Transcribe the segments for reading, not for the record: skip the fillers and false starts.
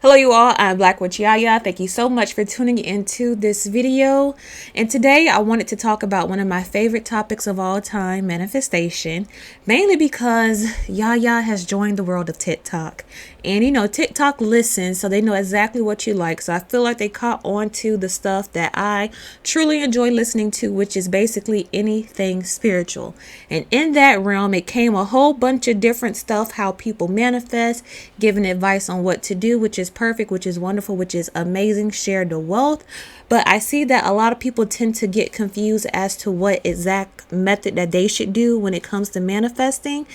Hello you all, I'm BlaqueWitchYaya. Thank you so much for tuning into this video. And today I wanted to talk about one of my favorite topics of all time, manifestation. Mainly because Yaya has joined the world of TikTok. And you know, TikTok listens, so they know exactly what you like. So I feel like they caught on to the stuff that I truly enjoy listening to, which is basically anything spiritual. And in that realm, it came a whole bunch of different stuff, how people manifest, giving advice on what to do, which is perfect, which is wonderful, which is amazing. Share the wealth. But I see that a lot of people tend to get confused as to what exact method that they should do when it comes to manifesting.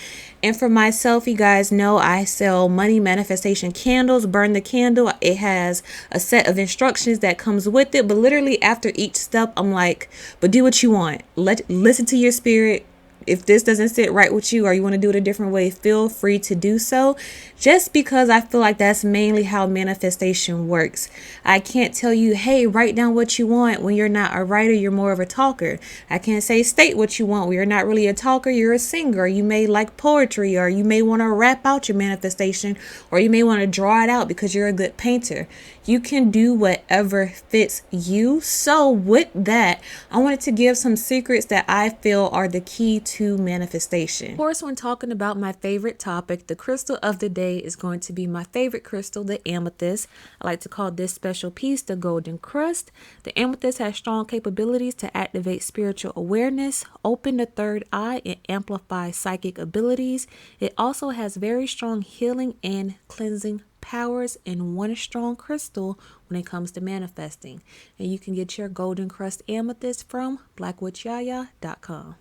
And for myself, you guys know I sell money manifestation candles. Burn the candle. It has a set of instructions that comes with it. But literally after each step, I'm like, but do what you want. Listen to your spirit. If this doesn't sit right with you or you want to do it a different way, feel free to do so. Just because I feel like that's mainly how manifestation works. I can't tell you, hey, write down what you want when you're not a writer, you're more of a talker. I can't say state what you want when you're not really a talker, you're a singer. You may like poetry, or you may want to rap out your manifestation, or you may want to draw it out because you're a good painter. You can do whatever fits you. So with that, I wanted to give some secrets that I feel are the key to manifestation. Of course, when talking about my favorite topic, the crystal of the day is going to be my favorite crystal, the amethyst. I like to call this special piece the golden crust. The amethyst has strong capabilities to activate spiritual awareness, open the third eye, and amplify psychic abilities. It also has very strong healing and cleansing powers in one strong crystal when it comes to manifesting. And you can get your golden crust amethyst from BlaqueWitchYaya.com.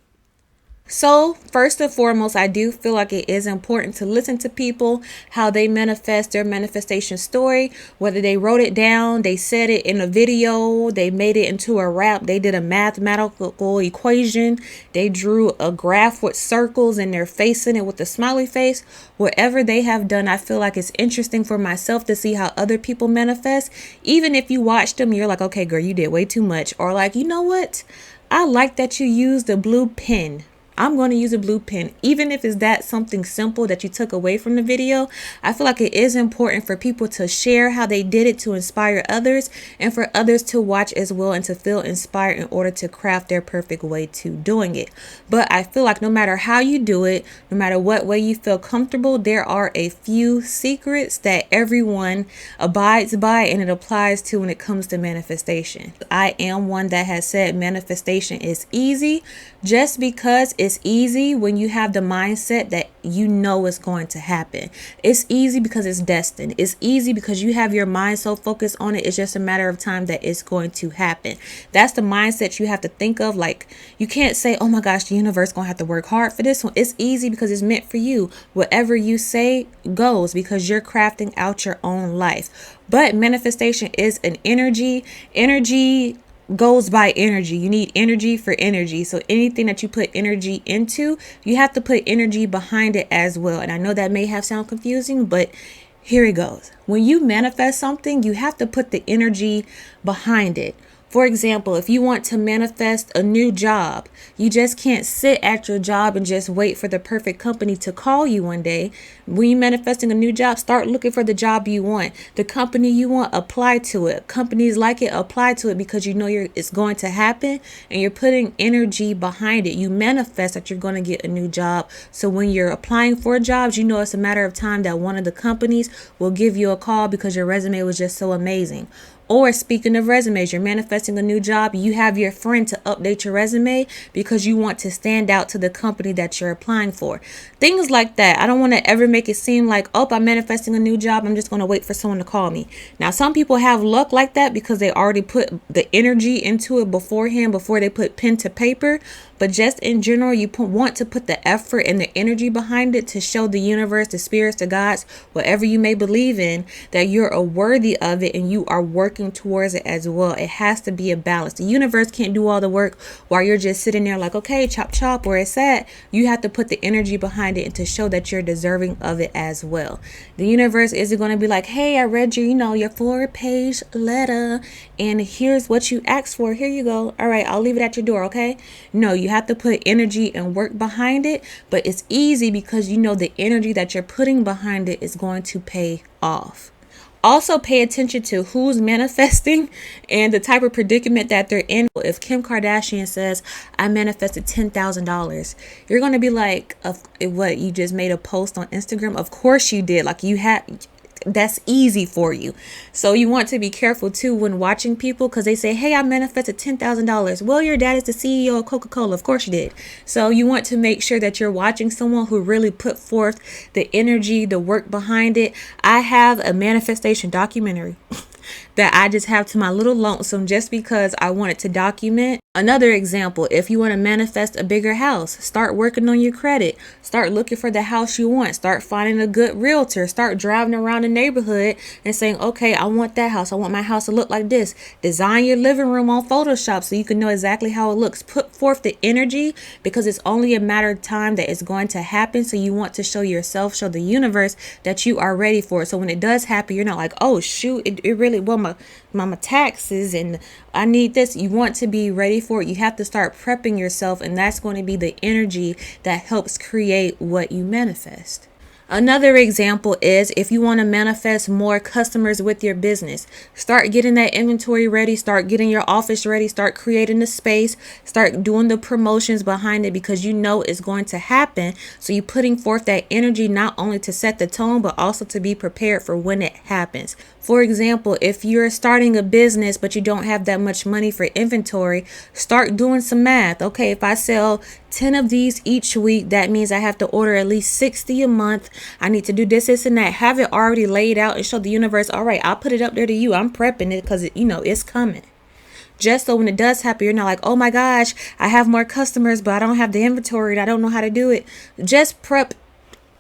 So first and foremost, I do feel like it is important to listen to people, how they manifest their manifestation story, whether they wrote it down, they said it in a video, they made it into a rap, they did a mathematical equation, they drew a graph with circles and they're facing it with a smiley face. Whatever they have done, I feel like it's interesting for myself to see how other people manifest. Even if you watch them, you're like, okay, girl, you did way too much. Or like, you know what? I like that you used a blue pen. I'm going to use a blue pen. Even if it's that something simple that you took away from the video, I feel like it is important for people to share how they did it to inspire others, and for others to watch as well and to feel inspired in order to craft their perfect way to doing it. But I feel like no matter how you do it, no matter what way you feel comfortable, there are a few secrets that everyone abides by and it applies to when it comes to manifestation. I am one that has said manifestation is easy just because it's easy when you have the mindset that you know it's going to happen. It's easy because it's destined. It's easy because you have your mind so focused on it. It's just a matter of time that it's going to happen. That's the mindset you have to think of. Like, you can't say, oh my gosh, the universe going to have to work hard for this one. It's easy because it's meant for you. Whatever you say goes because you're crafting out your own life. But manifestation is an energy. Energy goes by energy. You need energy for energy. So anything that you put energy into, you have to put energy behind it as well. And I know that may have sound confusing, but here it goes. When you manifest something, you have to put the energy behind it. For example, if you want to manifest a new job, you just can't sit at your job and just wait for the perfect company to call you one day. When you're manifesting a new job, start looking for the job you want. The company you want, apply to it. Companies like it, apply to it because you know it's going to happen and you're putting energy behind it. You manifest that you're going to get a new job. So when you're applying for jobs, you know it's a matter of time that one of the companies will give you a call because your resume was just so amazing. Or speaking of resumes, you're manifesting a new job. You have your friend to update your resume because you want to stand out to the company that you're applying for. Things like that. I don't want to ever make it seem like, oh, I'm manifesting a new job, I'm just going to wait for someone to call me. Now, some people have luck like that because they already put the energy into it beforehand, before they put pen to paper. But just in general, you want to put the effort and the energy behind it to show the universe, the spirits, the gods, whatever you may believe in, that you're worthy of it and you are working towards it as well. It has to be a balance. The universe can't do all the work while you're just sitting there like, okay, chop, chop, where it's at. You have to put the energy behind it and to show that you're deserving of it as well. The universe isn't going to be like, hey, I read your 4-page letter and here's what you asked for. Here you go. All right, I'll leave it at your door, okay? No, you have to put energy and work behind it, but it's easy because you know the energy that you're putting behind it is going to pay off. Also pay attention to who's manifesting and the type of predicament that they're in. If Kim Kardashian says, I manifested $10,000, you're going to be like, what, you just made a post on Instagram? Of course you did. Like, you had, that's easy for you. So you want to be careful too when watching people, because they say, hey, I manifested $10,000. Well, your dad is the CEO of Coca-Cola. Of course you did. So you want to make sure that you're watching someone who really put forth the energy, the work behind it. I have a manifestation documentary that I just have to my little lonesome just because I wanted to document. Another example, if you want to manifest a bigger house, start working on your credit. Start looking for the house you want. Start finding a good realtor. Start driving around the neighborhood and saying, okay, I want that house. I want my house to look like this. Design your living room on Photoshop so you can know exactly how it looks. Put forth the energy, because it's only a matter of time that it's going to happen. So you want to show yourself, show the universe that you are ready for it. So when it does happen, you're not like, oh shoot, it really, well, my taxes and I need this. You want to be ready for it. You have to start prepping yourself, and that's going to be the energy that helps create what you manifest. Another example is if you want to manifest more customers with your business, start getting that inventory ready, start getting your office ready, start creating the space, start doing the promotions behind it, because you know it's going to happen. So you're putting forth that energy not only to set the tone, but also to be prepared for when it happens. For example, if you're starting a business, but you don't have that much money for inventory, start doing some math. Okay, if I sell 10 of these each week, that means I have to order at least 60 a month. I need to do this, and that. Have it already laid out and show the universe, all right, I'll put it up there to you. I'm prepping it because, it's coming. Just so when it does happen, you're not like, oh my gosh, I have more customers, but I don't have the inventory and I don't know how to do it. Just prep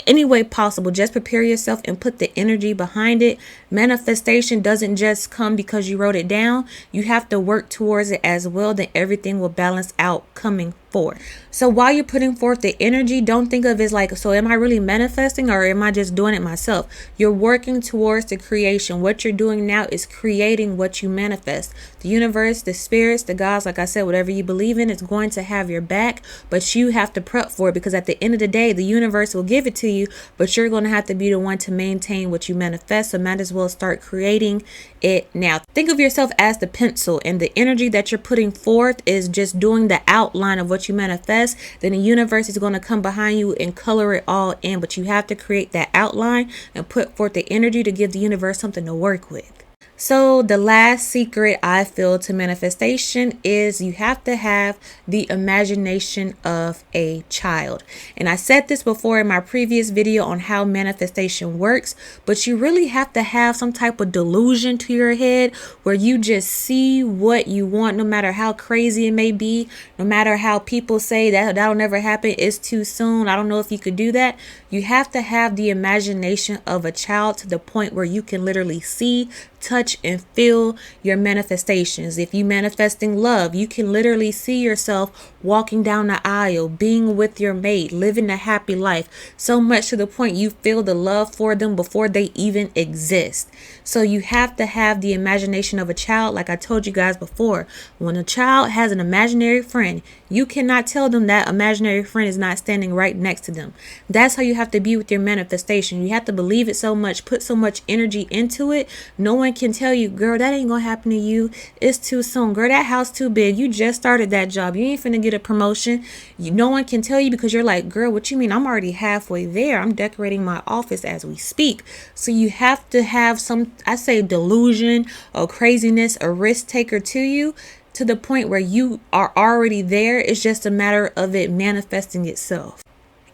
any way possible. Just prepare yourself and put the energy behind it. Manifestation doesn't just come because you wrote it down. You have to work towards it as well. Then everything will balance out coming forth. So while you're putting forth the energy, don't think of it as like, so am I really manifesting or am I just doing it myself? You're working towards the creation. What you're doing now is creating what you manifest. The universe, the spirits, the gods, like I said, whatever you believe in is going to have your back, but you have to prep for it, because at the end of the day, the universe will give it to you, but you're going to have to be the one to maintain what you manifest. So might as well start creating it now. Think of yourself as the pencil, and the energy that you're putting forth is just doing the outline of what you manifest. Then the universe is going to come behind you and color it all in, but you have to create that outline and put forth the energy to give the universe something to work with. So the last secret I feel to manifestation is you have to have the imagination of a child. And I said this before in my previous video on how manifestation works, but you really have to have some type of delusion to your head where you just see what you want, no matter how crazy it may be, no matter how people say that'll never happen, it's too soon, I don't know if you could do that. You have to have the imagination of a child to the point where you can literally see, touch, and feel your manifestations. If you manifesting love, you can literally see yourself walking down the aisle, being with your mate, living a happy life, so much to the point you feel the love for them before they even exist. So you have to have the imagination of a child. Like I told you guys before, when a child has an imaginary friend, you cannot tell them that imaginary friend is not standing right next to them. That's how you have to be with your manifestation. You have to believe it so much, put so much energy into it. No one can tell you, girl, that ain't gonna happen to you. It's too soon. Girl, that house too big. You just started that job. You ain't finna get a promotion. No one can tell you, because you're like, girl, what you mean? I'm already halfway there. I'm decorating my office as we speak. So you have to have some, I say, delusion or craziness, a risk taker to you, to the point where you are already there. It's just a matter of it manifesting itself.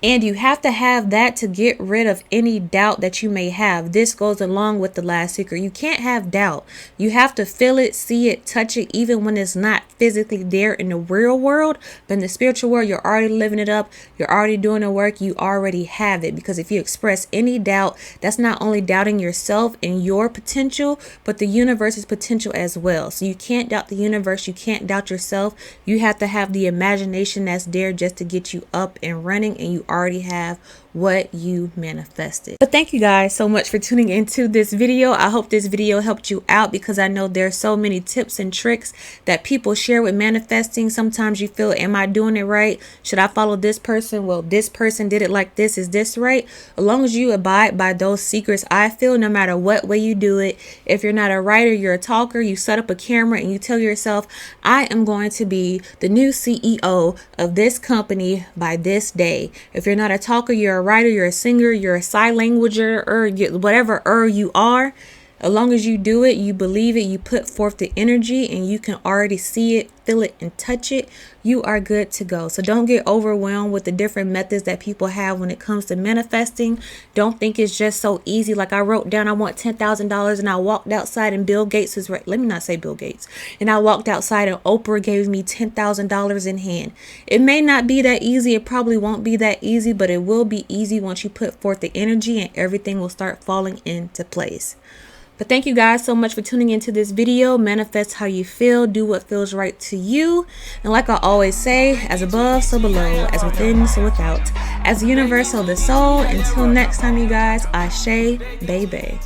And you have to have that to get rid of any doubt that you may have. This goes along with the last secret. You can't have doubt. You have to feel it, see it, touch it, even when it's not physically there in the real world. But in the spiritual world, you're already living it up. You're already doing the work. You already have it. Because if you express any doubt, that's not only doubting yourself and your potential, but the universe's potential as well. So you can't doubt the universe. You can't doubt yourself. You have to have the imagination that's there just to get you up and running, and you already have what you manifested. But thank you guys so much for tuning into this video. I hope this video helped you out, because I know there's so many tips and tricks that people share with manifesting. Sometimes you feel, am I doing it right? Should I follow this person? Well, this person did it like this. Is this right? As long as you abide by those secrets, I feel no matter what way you do it, if you're not a writer, you're a talker, you set up a camera and you tell yourself, I am going to be the new CEO of this company by this day. If you're not a talker, you're a writer, you're a singer, you're a sign languager, or whatever you are. As long as you do it, you believe it, you put forth the energy, and you can already see it, feel it, and touch it, you are good to go. So don't get overwhelmed with the different methods that people have when it comes to manifesting. Don't think it's just so easy. Like I wrote down, I want $10,000, and I walked outside and Bill Gates was right. Let me not say Bill Gates. And I walked outside and Oprah gave me $10,000 in hand. It may not be that easy. It probably won't be that easy, but it will be easy once you put forth the energy, and everything will start falling into place. But thank you guys so much for tuning into this video. Manifest how you feel. Do what feels right to you. And like I always say, as above, so below. As within, so without. As the universe, so the soul. Until next time, you guys, Ashe, baby.